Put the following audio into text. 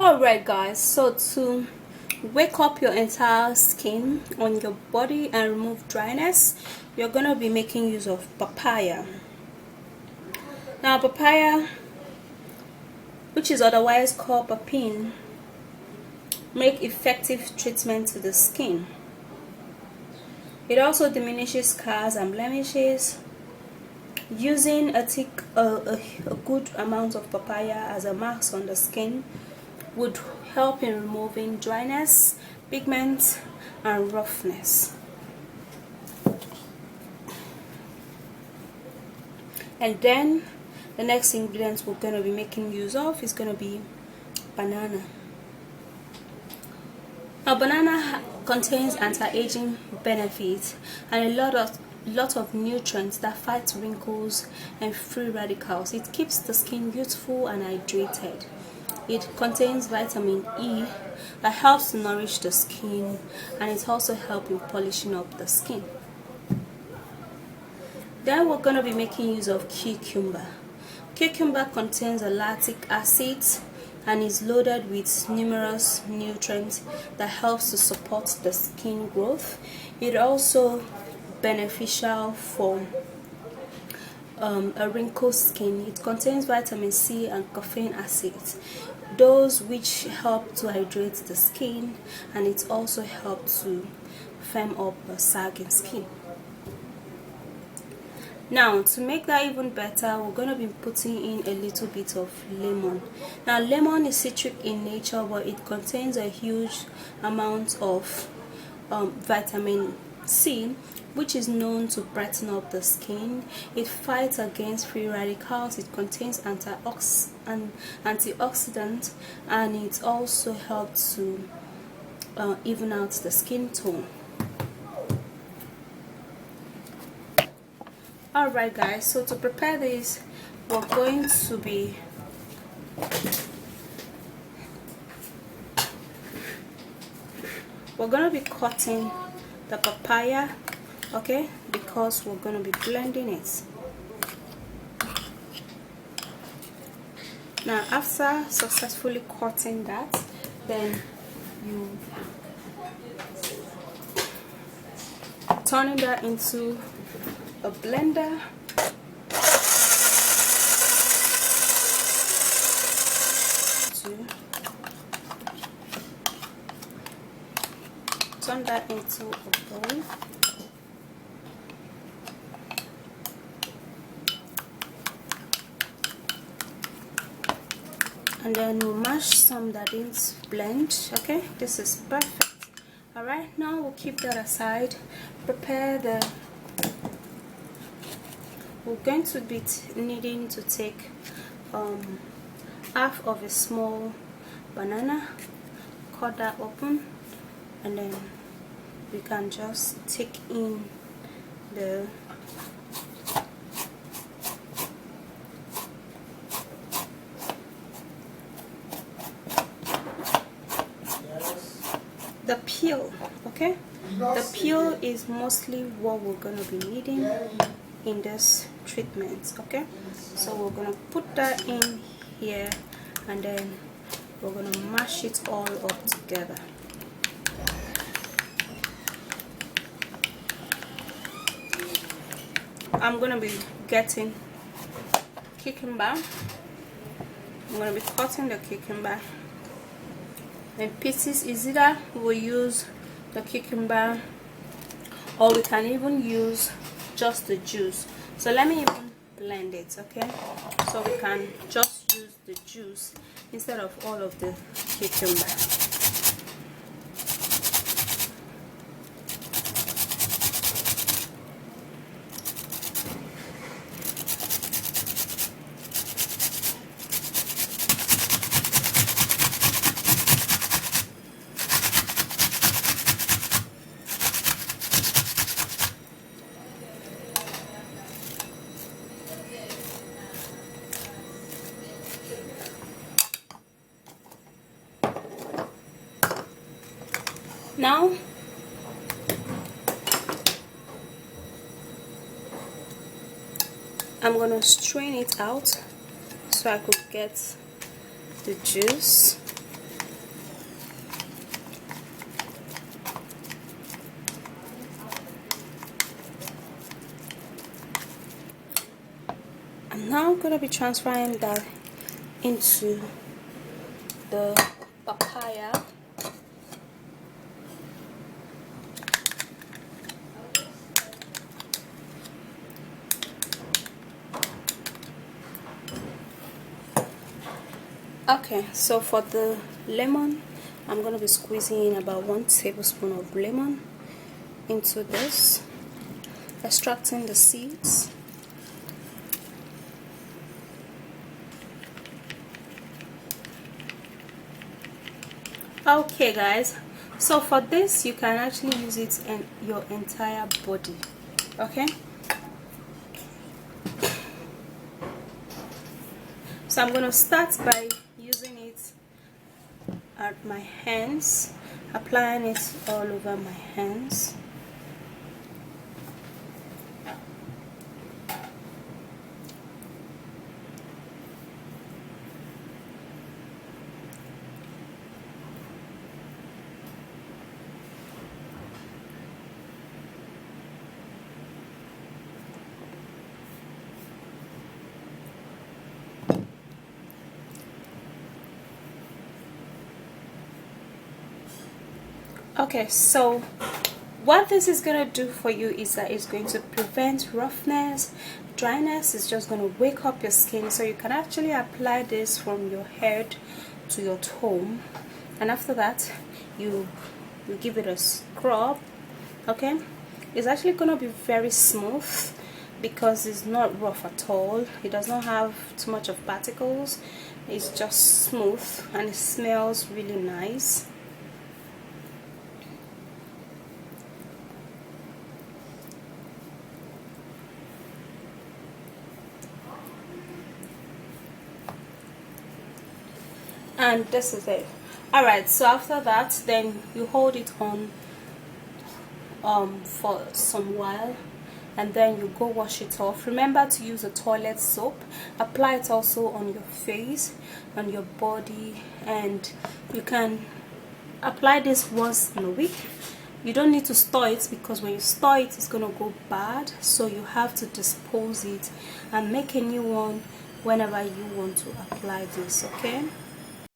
Alright guys, so to wake up your entire skin on your body and remove dryness, you're gonna be making use of papaya. Now papaya, which is otherwise called papine, make effective treatment to the skin. It also diminishes scars and blemishes. Using a good amount of papaya as a mask on the skin would help in removing dryness, pigment, and roughness. And then the next ingredient we're going to be making use of is going to be banana. Now banana contains anti-aging benefits and a lot of nutrients that fight wrinkles and free radicals. It keeps the skin youthful and hydrated. It contains vitamin E that helps to nourish the skin, and it also helps in polishing up the skin. Then we're going to be making use of cucumber. Cucumber contains a lactic acid and is loaded with numerous nutrients that helps to support the skin growth. It also beneficial for a wrinkled skin. It contains vitamin C and caffeine acids, those which help to hydrate the skin, and it also helps to firm up a sagging skin. Now to make that even better, we're going to be putting in a little bit of lemon. Now lemon is citric in nature, but it contains a huge amount of vitamin C, which is known to brighten up the skin. It fights against free radicals. It contains antioxidants, and it also helps to even out the skin tone. Alright guys, so to prepare this, we're going to be cutting the papaya, okay, because we're going to be blending it. Now after successfully cutting that, then you turning that into a blender. Turn that into a bowl. And then we'll mash some that didn't blend. Okay, this is perfect. Alright, now we'll keep that aside. Prepare the we're going to be needing to take half of a small banana, cut that open, and then we can just take in the peel. Okay, the peel is mostly what we're going to be needing in this treatment. Okay, so we're going to put that in here, and then we're going to mash it all up together. I'm going to be getting cucumber. I'm going to be cutting the cucumber in pieces. Is either we'll use the cucumber, or we can even use just the juice. So let me even blend it, okay, so we can just use the juice instead of all of the cucumber. Now I'm gonna strain it out so I could get the juice. now I'm gonna be transferring that into the papaya. Okay, so for the lemon, I'm going to be squeezing in about 1 tablespoon of lemon into this, extracting the seeds. Okay guys, so for this you can actually use it in your entire body. Okay, so I'm going to start by using it at my hands, applying it all over my hands. Okay, so what this is going to do for you is that it's going to prevent roughness. Dryness is just going to wake up your skin, so you can actually apply this from your head to your toe, and after that you give it a scrub. Okay, it's actually going to be very smooth because it's not rough at all. It does not have too much of particles. It's just smooth and it smells really nice. And this is it. Alright, so after that then you hold it on for some while, and then you go wash it off. Remember to use a toilet soap. Apply it also on your face, on your body, and you can apply this once in a week. You don't need to store it because when you store it, it's going to go bad, so you have to dispose it and make a new one whenever you want to apply this. Okay.